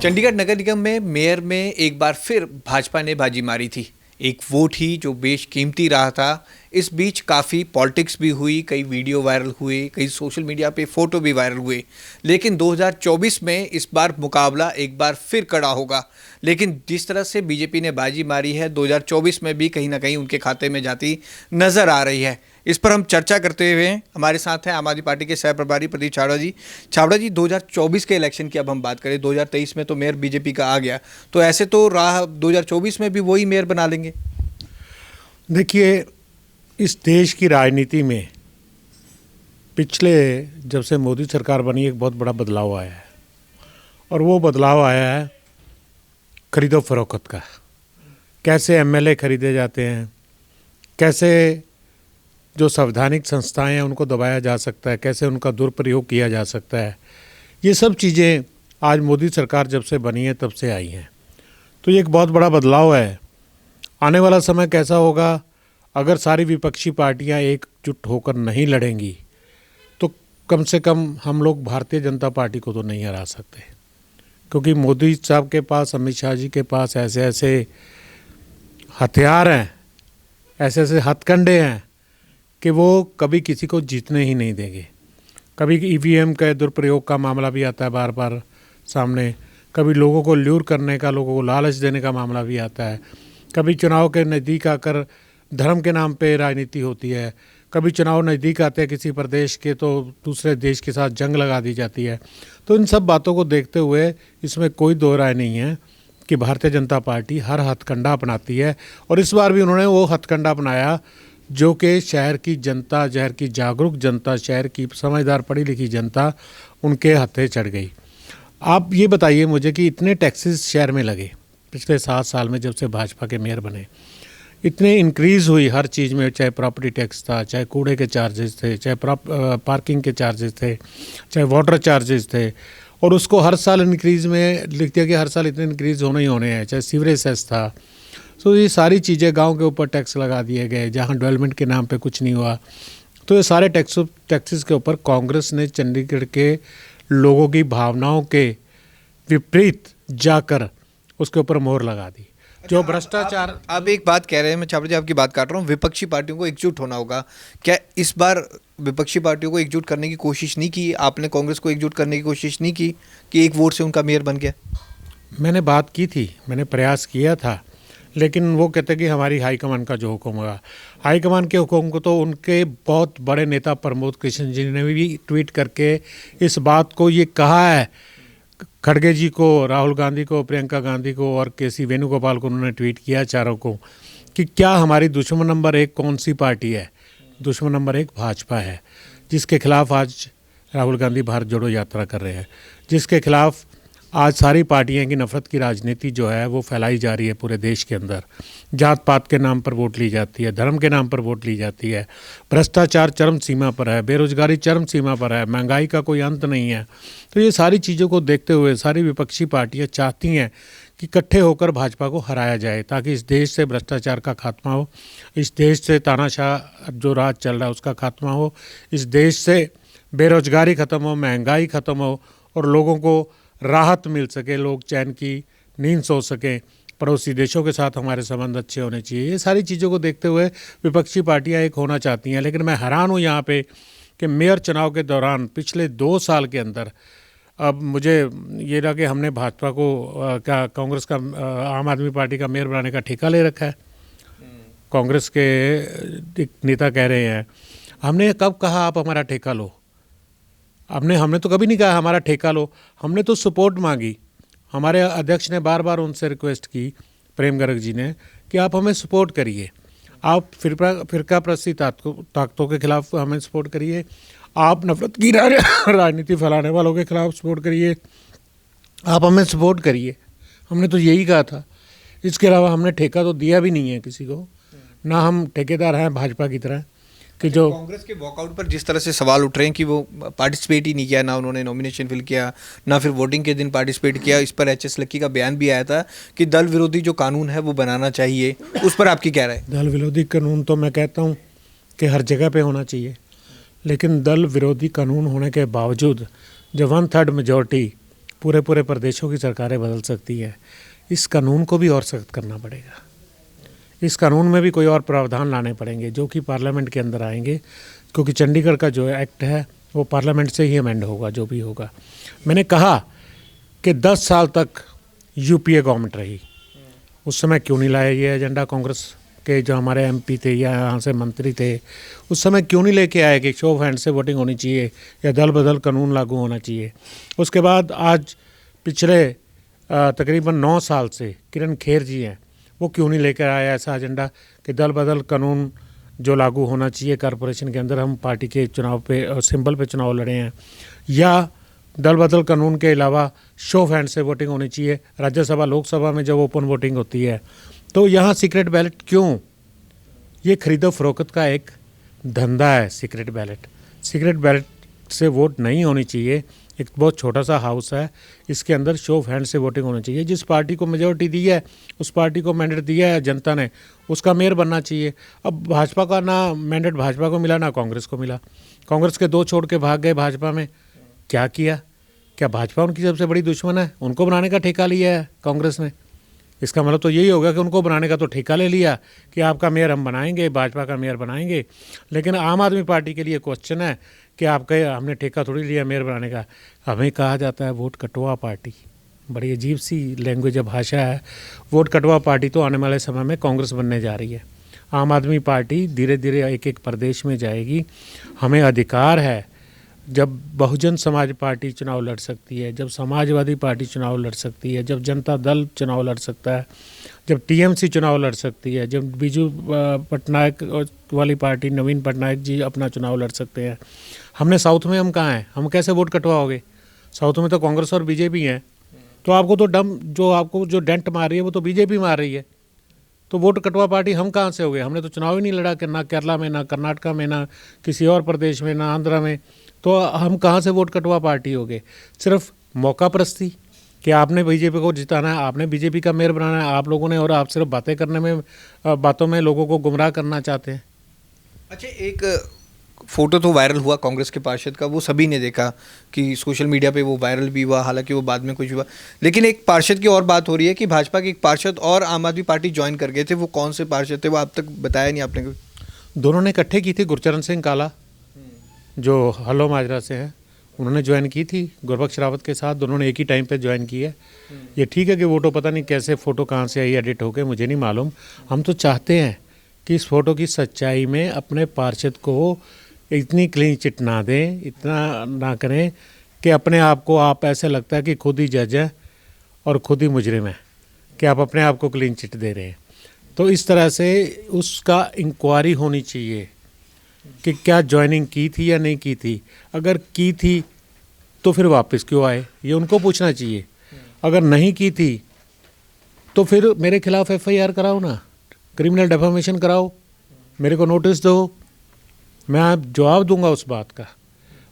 चंडीगढ़ नगर निगम में मेयर में एक बार फिर भाजपा ने बाजी मारी थी। एक वोट ही जो बेशकीमती रहा था। इस बीच काफ़ी पॉलिटिक्स भी हुई, कई वीडियो वायरल हुए, कई सोशल मीडिया पे फोटो भी वायरल हुए। लेकिन 2024 में इस बार मुकाबला एक बार फिर कड़ा होगा। लेकिन जिस तरह से बीजेपी ने बाजी मारी है, 2024 में भी कहीं ना कहीं उनके खाते में जाती नजर आ रही है। इस पर हम चर्चा करते हुए हमारे साथ हैं आम आदमी पार्टी के सह प्रभारी प्रदीप छाबड़ा जी। छाबड़ा जी, 2024 के इलेक्शन की अब हम बात करें, 2023 में तो मेयर बीजेपी का आ गया, तो ऐसे तो राह 2024 में भी वही मेयर बना लेंगे। देखिए, इस देश की राजनीति में पिछले जब से मोदी सरकार बनी एक बहुत बड़ा बदलाव आया है, और वो बदलाव आया है खरीदो फरोख्त का। कैसे एमएलए खरीदे जाते हैं, कैसे जो संवैधानिक संस्थाएं हैं उनको दबाया जा सकता है, कैसे उनका दुरुपयोग किया जा सकता है, ये सब चीज़ें आज मोदी सरकार जब से बनी है तब से आई हैं। तो ये एक बहुत बड़ा बदलाव है। आने वाला समय कैसा होगा, अगर सारी विपक्षी पार्टियां एकजुट होकर नहीं लड़ेंगी तो कम से कम हम लोग भारतीय जनता पार्टी को तो नहीं हरा सकते, क्योंकि मोदी साहब के पास, अमित शाह जी के पास ऐसे ऐसे हथियार हैं, ऐसे ऐसे हथकंडे हैं कि वो कभी किसी को जीतने ही नहीं देंगे। कभी ईवीएम के दुरुपयोग का मामला भी आता है बार बार सामने, कभी लोगों को ल्यूर करने का, लोगों को लालच देने का मामला भी आता है, कभी चुनाव के नज़दीक आकर धर्म के नाम पे राजनीति होती है, कभी चुनाव नज़दीक आते हैं किसी प्रदेश के तो दूसरे देश के साथ जंग लगा दी जाती है। तो इन सब बातों को देखते हुए इसमें कोई दो राय नहीं है कि भारतीय जनता पार्टी हर हथकंडा अपनाती है, और इस बार भी उन्होंने वो हथकंडा अपनाया जो कि शहर की जनता, शहर की जागरूक जनता, शहर की समझदार पढ़ी लिखी जनता उनके हथे चढ़ गई। आप ये बताइए मुझे कि इतने टैक्सेस शहर में लगे पिछले 7 साल में, जब से भाजपा के मेयर बने, इतने इंक्रीज़ हुई हर चीज़ में, चाहे प्रॉपर्टी टैक्स था, चाहे कूड़े के चार्जेस थे, चाहे पार्किंग के चार्जेस थे, चाहे वाटर चार्जेस थे, और उसको हर साल इंक्रीज़ में लिख दिया कि हर साल इतने इंक्रीज़ होने ही होने हैं। चाहे सीवरेज सेस था, तो ये सारी चीज़ें, गांव के ऊपर टैक्स लगा दिए गए जहां डेवलपमेंट के नाम पे कुछ नहीं हुआ। तो ये सारे टैक्सेस के ऊपर कांग्रेस ने चंडीगढ़ के लोगों की भावनाओं के विपरीत जाकर उसके ऊपर मोहर लगा दी। जो भ्रष्टाचार, आप एक बात कह रहे हैं, मैं छाबड़ा जी आपकी बात काट रहा हूँ, विपक्षी पार्टियों को एकजुट होना होगा। क्या इस बार विपक्षी पार्टियों को एकजुट करने की कोशिश नहीं की आपने? कांग्रेस को एकजुट करने की कोशिश नहीं की कि एक वोट से उनका मेयर बन गया? मैंने बात की थी, मैंने प्रयास किया था, लेकिन वो कहते कि हमारी हाईकमान का जो हुक्म होगा। हाईकमान के हुक्म को तो उनके बहुत बड़े नेता प्रमोद कृष्ण जी ने भी ट्वीट करके इस बात को ये कहा है। खड़गे जी को, राहुल गांधी को, प्रियंका गांधी को और केसी वेणुगोपाल को उन्होंने ट्वीट किया, चारों को, कि क्या हमारी दुश्मन नंबर 1 कौन सी पार्टी है? दुश्मन नंबर 1 भाजपा है, जिसके खिलाफ आज राहुल गांधी भारत जोड़ो यात्रा कर रहे हैं, जिसके खिलाफ आज सारी पार्टियां की नफरत की राजनीति जो है वो फैलाई जा रही है पूरे देश के अंदर। जात पात के नाम पर वोट ली जाती है, धर्म के नाम पर वोट ली जाती है, भ्रष्टाचार चरम सीमा पर है, बेरोजगारी चरम सीमा पर है, महंगाई का कोई अंत नहीं है। तो ये सारी चीज़ों को देखते हुए सारी विपक्षी पार्टियां चाहती हैं कि इकट्ठे होकर भाजपा को हराया जाए, ताकि इस देश से भ्रष्टाचार का खात्मा हो, इस देश से तानाशाह जो राज चल रहा है उसका खात्मा हो, इस देश से बेरोजगारी ख़त्म हो, महंगाई ख़त्म हो, और लोगों को राहत मिल सके, लोग चैन की नींद सो सकें, पड़ोसी देशों के साथ हमारे संबंध अच्छे होने चाहिए। ये सारी चीज़ों को देखते हुए विपक्षी पार्टियां एक होना चाहती हैं। लेकिन मैं हैरान हूँ यहाँ पे कि मेयर चुनाव के दौरान पिछले 2 साल के अंदर अब मुझे ये लगा कि हमने भाजपा को क्या कांग्रेस का, आम आदमी पार्टी का मेयर बनाने का ठेका ले रखा है। कांग्रेस के एक नेता कह रहे हैं, हमने कब कहा आप हमारा ठेका लो? हमने तो कभी नहीं कहा हमारा ठेका लो। हमने तो सपोर्ट मांगी। हमारे अध्यक्ष ने बार बार उनसे रिक्वेस्ट की, प्रेम गर्ग जी ने, कि आप हमें सपोर्ट करिए, आप फिरका प्रस्ती ताकतों के खिलाफ हमें सपोर्ट करिए, आप नफरत की राजनीति फैलाने वालों के खिलाफ सपोर्ट करिए, आप हमें सपोर्ट करिए। हमने तो यही कहा था। इसके अलावा हमने ठेका तो दिया भी नहीं है किसी को, ना हम ठेकेदार हैं भाजपा की तरह कि जो कांग्रेस के वॉकआउट पर जिस तरह से सवाल उठ रहे हैं कि वो पार्टिसिपेट ही नहीं किया, ना उन्होंने नॉमिनेशन फिल किया, ना फिर वोटिंग के दिन पार्टिसिपेट किया। इस पर एचएस लक्की का बयान भी आया था कि दल विरोधी जो कानून है वो बनाना चाहिए। उस पर आपकी क्या राय है? दल विरोधी कानून तो मैं कहता हूँ कि हर जगह पे होना चाहिए, लेकिन दल विरोधी कानून होने के बावजूद जब 1/3 मेजॉरिटी पूरे पूरे प्रदेशों की सरकारें बदल सकती है। इस कानून को भी और सख्त करना पड़ेगा। इस कानून में भी कोई और प्रावधान लाने पड़ेंगे जो कि पार्लियामेंट के अंदर आएंगे, क्योंकि चंडीगढ़ का जो एक्ट है वो पार्लियामेंट से ही अमेंड होगा जो भी होगा। मैंने कहा कि 10 साल तक यूपीए गवर्नमेंट रही, उस समय क्यों नहीं लाया ये एजेंडा? कांग्रेस के जो हमारे एमपी थे या यहाँ से मंत्री थे, उस समय क्यों नहीं लेके आए कि शो ऑफ हैंड से वोटिंग होनी चाहिए या दल बदल कानून लागू होना चाहिए? उसके बाद आज पिछले तकरीबन 9 साल से किरण खेर जी हैं, वो क्यों नहीं लेकर आया ऐसा एजेंडा कि दल बदल कानून जो लागू होना चाहिए कॉरपोरेशन के अंदर, हम पार्टी के चुनाव पे सिंबल पे चुनाव लड़े हैं, या दल बदल कानून के अलावा शो ऑफ हैंड से वोटिंग होनी चाहिए राज्यसभा लोकसभा में जब ओपन वोटिंग होती है। तो यहाँ सीक्रेट बैलेट क्यों? ये खरीदो फरोख्त का एक धंधा है। सीक्रेट बैलेट से वोट नहीं होनी चाहिए। एक बहुत छोटा सा हाउस है, इसके अंदर शो ऑफ हैंड से वोटिंग होनी चाहिए। जिस पार्टी को मेजोरिटी दी है, उस पार्टी को मैंडेट दिया है जनता ने, उसका मेयर बनना चाहिए। अब भाजपा का ना मैंडेट भाजपा को मिला ना कांग्रेस को मिला। कांग्रेस के 2 छोड़ के भाग गए भाजपा में। क्या किया? क्या भाजपा उनकी सबसे बड़ी दुश्मन है? उनको बनाने का ठेका लिया है कांग्रेस ने। इसका मतलब तो यही होगा कि उनको बनाने का तो ठेका ले लिया कि आपका मेयर हम बनाएंगे, भाजपा का मेयर बनाएंगे। लेकिन आम आदमी पार्टी के लिए क्वेश्चन है कि आपका हमने ठेका थोड़ी लिया मेयर बनाने का। हमें कहा जाता है वोट कटवा पार्टी। बड़ी अजीब सी लैंग्वेज है, भाषा है। वोट कटवा पार्टी तो आने वाले समय में कांग्रेस बनने जा रही है। आम आदमी पार्टी धीरे धीरे एक एक प्रदेश में जाएगी। हमें अधिकार है, जब बहुजन समाज पार्टी चुनाव लड़ सकती है, जब समाजवादी पार्टी चुनाव लड़ सकती है, जब जनता दल चुनाव लड़ सकता है, जब टीएमसी चुनाव लड़ सकती है, जब बीजू पटनायक वाली पार्टी नवीन पटनायक जी अपना चुनाव लड़ सकते हैं। हमने साउथ में हम कहाँ हैं? हम कैसे वोट कटवाओगे? साउथ में तो कांग्रेस और बीजेपी हैं। तो आपको तो आपको जो डेंट मार रही है वो तो बीजेपी मार रही है। तो वोट कटवा पार्टी हम कहाँ से हो गए? हमने तो चुनाव ही नहीं लड़ा, ना केरला में, ना कर्नाटका में, ना किसी और प्रदेश में, ना आंध्रा में। तो हम कहाँ से वोट कटवा पार्टी हो गए? सिर्फ मौका परस्ती कि आपने बीजेपी को जिताना है, आपने बीजेपी का मेयर बनाना है आप लोगों ने, और आप सिर्फ बातें करने में, बातों में लोगों को गुमराह करना चाहते हैं। अच्छा, एक फोटो तो वायरल हुआ कांग्रेस के पार्षद का, वो सभी ने देखा कि सोशल मीडिया पे वो वायरल भी हुआ, हालांकि वो बाद में कुछ हुआ। लेकिन एक पार्षद की और बात हो रही है कि भाजपा के एक पार्षद और आम आदमी पार्टी ज्वाइन कर गए थे। वो कौन से पार्षद थे वो अब तक बताया नहीं आपने? दोनों ने इकट्ठे की थी। गुरचरण सिंह काला जो हल्लो माजरा से हैं, उन्होंने ज्वाइन की थी गुरबख्श रावत के साथ। दोनों ने एक ही टाइम पे ज्वाइन की है। ये ठीक है कि वो तो पता नहीं कैसे फ़ोटो कहाँ से आई, एडिट होके, मुझे नहीं मालूम। हम तो चाहते हैं कि इस फ़ोटो की सच्चाई में अपने पार्षद को इतनी क्लीन चिट ना दें, इतना ना करें कि अपने आप को आप ऐसे लगता है कि खुद ही जज है और खुद ही मुजरिम है कि आप अपने आप को क्लीन चिट दे रहे हैं। तो इस तरह से उसका इंक्वायरी होनी चाहिए कि क्या ज्वाइनिंग की थी या नहीं की थी। अगर की थी तो फिर वापस क्यों आए, ये उनको पूछना चाहिए। अगर नहीं की थी तो फिर मेरे खिलाफ एफआईआर कराओ ना, क्रिमिनल डेफामेशन कराओ, मेरे को नोटिस दो, मैं जवाब दूंगा उस बात का।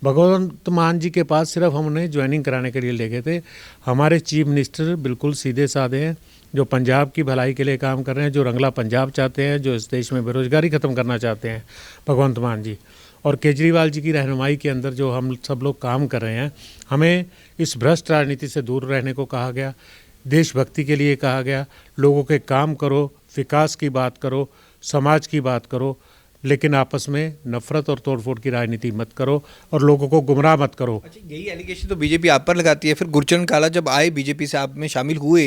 भगवंत मान जी के पास सिर्फ हमने ज्वाइनिंग कराने के लिए ले गए थे। हमारे चीफ मिनिस्टर बिल्कुल सीधे साधे हैं, जो पंजाब की भलाई के लिए काम कर रहे हैं, जो रंगला पंजाब चाहते हैं, जो इस देश में बेरोजगारी ख़त्म करना चाहते हैं, भगवंत मान जी। और केजरीवाल जी की रहनुमाई के अंदर जो हम सब लोग काम कर रहे हैं, हमें इस भ्रष्ट राजनीति से दूर रहने को कहा गया, देशभक्ति के लिए कहा गया, लोगों के काम करो, विकास की बात करो, समाज की बात करो, लेकिन आपस में नफरत और तोड़फोड़ की राजनीति मत करो और लोगों को गुमराह मत करो। अच्छा, यही एलिगेशन तो बीजेपी आप पर लगाती है। फिर गुरचरण काला जब आए बीजेपी से आप में शामिल हुए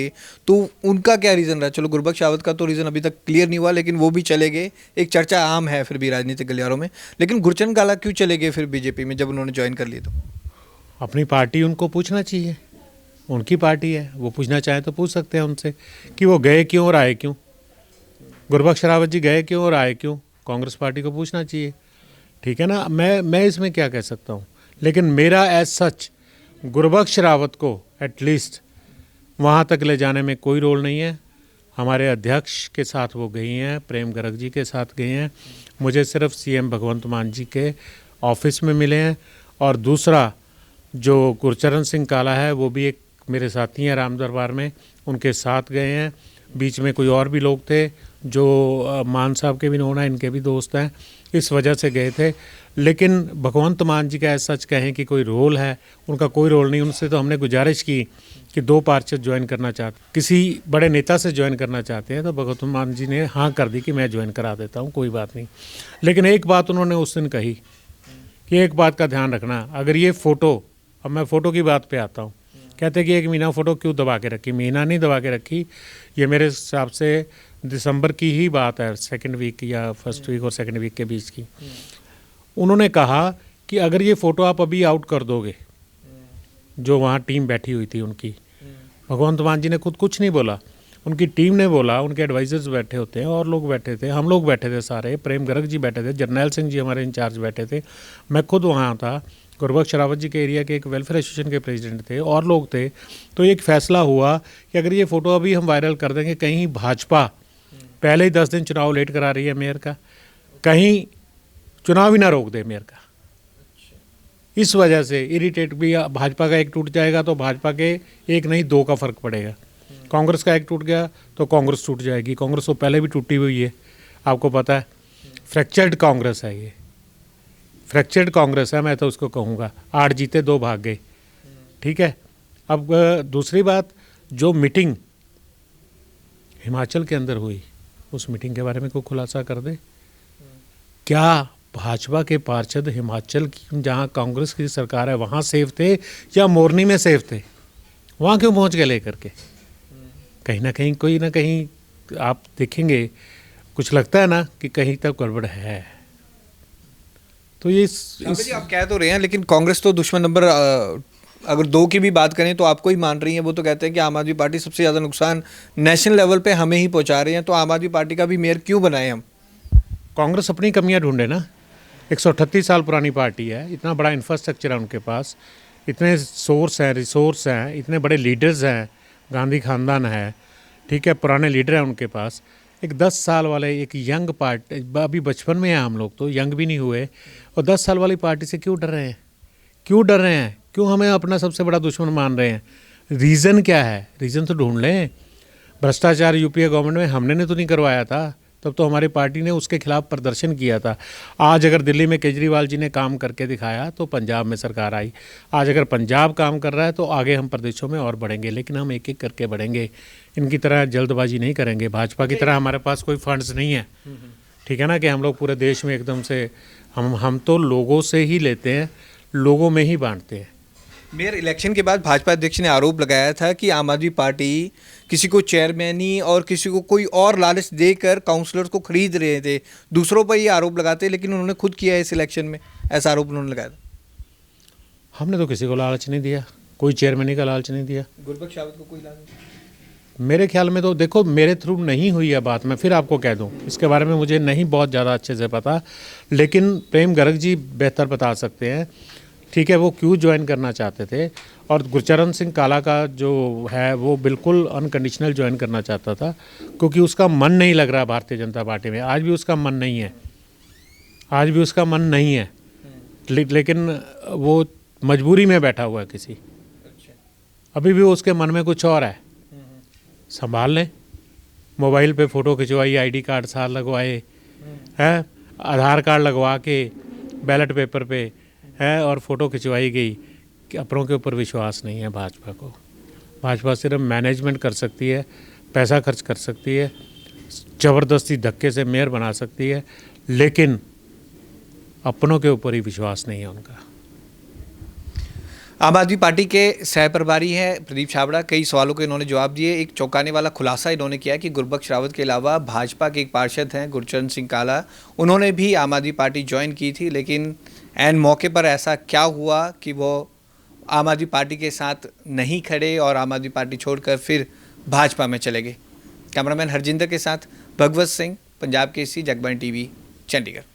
तो उनका क्या रीज़न रहा? चलो, गुरबख्श रावत का तो रीज़न अभी तक क्लियर नहीं हुआ, लेकिन वो भी चले गए। एक चर्चा आम है फिर भी राजनीतिक गलियारों में। लेकिन गुरचरण काला क्यों चले गए फिर बीजेपी में जब उन्होंने ज्वाइन कर लिया? तो अपनी पार्टी उनको पूछना चाहिए, उनकी पार्टी है, वो पूछना चाहे तो पूछ सकते हैं उनसे कि वो गए क्यों और आए क्यों। गुरबख्श रावत जी गए क्यों और आए क्यों, कांग्रेस पार्टी को पूछना चाहिए। ठीक है ना, मैं इसमें क्या कह सकता हूँ। लेकिन मेरा एज सच गुरबख्श रावत को एटलीस्ट वहाँ तक ले जाने में कोई रोल नहीं है। हमारे अध्यक्ष के साथ वो गई हैं, प्रेम गर्ग जी के साथ गए हैं। मुझे सिर्फ सीएम भगवंत मान जी के ऑफिस में मिले हैं। और दूसरा जो गुरचरण सिंह काला है, वो भी एक मेरे साथी हैं राम दरबार में, उनके साथ गए हैं। बीच में कोई और भी लोग थे जो मान साहब के भी होना, इनके भी दोस्त हैं। इस वजह से गए थे। लेकिन भगवंत मान जी का ऐसा सच कहें कि कोई रोल है, उनका कोई रोल नहीं। उनसे तो हमने गुजारिश की कि 2 पार्षद ज्वाइन करना चाहते, किसी बड़े नेता से ज्वाइन करना चाहते हैं, तो भगवंत मान जी ने हाँ कर दी कि मैं ज्वाइन करा देता हूँ, कोई बात नहीं। लेकिन एक बात उन्होंने उस दिन कही कि एक बात का ध्यान रखना, अगर ये फ़ोटो, अब मैं फ़ोटो की बात पे आता हूँ, कहते कि एक मीना फ़ोटो क्यों दबा के रखी? मीना नहीं दबा के रखी, ये मेरे हिसाब से दिसंबर की ही बात है, सेकंड वीक या फर्स्ट वीक और सेकंड वीक के बीच की। उन्होंने कहा कि अगर ये फ़ोटो आप अभी आउट कर दोगे, जो वहाँ टीम बैठी हुई थी उनकी, भगवंत मान जी ने खुद कुछ नहीं बोला, उनकी टीम ने बोला, उनके एडवाइजर्स बैठे होते हैं और लोग बैठे थे, हम लोग बैठे थे सारे, प्रेम गर्ग जी बैठे थे, जरनैल सिंह जी हमारे इंचार्ज बैठे थे, मैं खुद वहाँ था, गुरबख्श रावत जी के एरिया के एक वेलफेयर एसोसिएशन के प्रेसिडेंट थे और लोग थे। तो एक फैसला हुआ कि अगर ये फ़ोटो अभी हम वायरल कर देंगे, कहीं भाजपा पहले ही 10 दिन चुनाव लेट करा रही है मेयर का, कहीं चुनाव ही ना रोक दे मेयर का। इस वजह से इरिटेट भी, भाजपा का एक टूट जाएगा तो भाजपा के एक नहीं 2 का फ़र्क पड़ेगा। कांग्रेस का एक टूट गया तो कांग्रेस टूट जाएगी, कांग्रेस तो पहले भी टूटी हुई है, आपको पता है। फ्रैक्चर्ड कांग्रेस है ये, फ्रैक्चर्ड कांग्रेस है, मैं तो उसको कहूँगा। 8 जीते 2 भाग गए, ठीक है। अब दूसरी बात, जो मीटिंग हिमाचल के अंदर हुई, उस मीटिंग के बारे में कोई खुलासा कर दे। क्या भाजपा के पार्षद हिमाचल की, जहाँ कांग्रेस की सरकार है, वहाँ सेफ थे या मोरनी में सेफ थे? वहाँ क्यों पहुँच गए लेकर के? कहीं ना कहीं, कोई ना कहीं आप देखेंगे, कुछ लगता है ना कि कहीं तक गड़बड़ है। तो ये जी आप कह तो रहे हैं, लेकिन कांग्रेस तो दुश्मन नंबर अगर 2 की भी बात करें तो आपको ही मान रही है। वो तो कहते हैं कि आम आदमी पार्टी सबसे ज़्यादा नुकसान नेशनल लेवल पे हमें ही पहुंचा रहे हैं, तो आम आदमी पार्टी का भी मेयर क्यों बनाए हम? कांग्रेस अपनी कमियां ढूंढे ना। 138 साल पुरानी पार्टी है, इतना बड़ा इंफ्रास्ट्रक्चर है उनके पास, इतने सोर्स हैं, रिसोर्स हैं, इतने बड़े लीडर्स हैं, गांधी खानदान है, ठीक है, पुराने लीडर हैं उनके पास। एक 10 साल वाले, एक यंग पार्टी, अभी बचपन में हैं हम लोग, तो यंग भी नहीं हुए, और 10 साल वाली पार्टी से क्यों डर रहे हैं? क्यों डर रहे हैं? क्यों हमें अपना सबसे बड़ा दुश्मन मान रहे हैं? रीज़न क्या है? रीज़न तो ढूंढ लें। भ्रष्टाचार यूपीए गवर्नमेंट में हमने तो नहीं करवाया था, तब तो हमारी पार्टी ने उसके खिलाफ प्रदर्शन किया था। आज अगर दिल्ली में केजरीवाल जी ने काम करके दिखाया तो पंजाब में सरकार आई। आज अगर पंजाब काम कर रहा है तो आगे हम प्रदेशों में और बढ़ेंगे, लेकिन हम एक एक करके बढ़ेंगे। इनकी तरह जल्दबाजी नहीं करेंगे, भाजपा की तरह हमारे पास कोई फंड्स नहीं है, ठीक है ना, कि हम लोग पूरे देश में एकदम से, हम तो लोगों से ही लेते हैं, लोगों में ही बांटते हैं। मेयर इलेक्शन के बाद भाजपा अध्यक्ष ने आरोप लगाया था कि आम आदमी पार्टी किसी को चेयरमैनी और किसी को कोई और लालच देकर काउंसलर्स को खरीद रहे थे। दूसरों पर ये आरोप लगाते, लेकिन उन्होंने खुद किया है इस इलेक्शन में, ऐसा आरोप उन्होंने लगाया था। हमने तो किसी को लालच नहीं दिया, कोई चेयरमैनी का लालच नहीं दिया। गुरबख्श रावत को कोई लालच? मेरे ख्याल में तो देखो, मेरे थ्रू नहीं हुई है बात, मैं फिर आपको कह दूं, इसके बारे में मुझे नहीं बहुत ज़्यादा अच्छे से पता, लेकिन प्रेम गर्ग जी बेहतर बता सकते हैं, ठीक है, वो क्यों ज्वाइन करना चाहते थे। और गुरचरण सिंह काला का जो है वो बिल्कुल अनकंडीशनल ज्वाइन करना चाहता था, क्योंकि उसका मन नहीं लग रहा भारतीय जनता पार्टी में। आज भी उसका मन नहीं है, आज भी उसका मन नहीं है, लेकिन वो मजबूरी में बैठा हुआ है किसी, अभी भी उसके मन में कुछ और है। संभाल लें, मोबाइल पे फ़ोटो खिंचवाई, आईडी कार्ड साथ लगवाए हैं, आधार कार्ड लगवा के बैलेट पेपर पे है और फ़ोटो खिंचवाई गई, कि अपनों के ऊपर विश्वास नहीं है भाजपा को। भाजपा सिर्फ मैनेजमेंट कर सकती है, पैसा खर्च कर सकती है, ज़बरदस्ती धक्के से मेयर बना सकती है, लेकिन अपनों के ऊपर ही विश्वास नहीं है उनका। आम आदमी पार्टी के सह प्रभारी हैं प्रदीप छाबड़ा, कई सवालों के इन्होंने जवाब दिए। एक चौंकाने वाला खुलासा इन्होंने किया कि गुरबख्श रावत के अलावा भाजपा के एक पार्षद हैं गुरचरण सिंह काला, उन्होंने भी आम आदमी पार्टी ज्वाइन की थी, लेकिन ऐन मौके पर ऐसा क्या हुआ कि वो आम आदमी पार्टी के साथ नहीं खड़े और आम आदमी पार्टी छोड़कर फिर भाजपा में चले गए। कैमरामैन हरजिंदर के साथ भगवत सिंह, पंजाब केसरी, जगबानी टीवी, चंडीगढ़।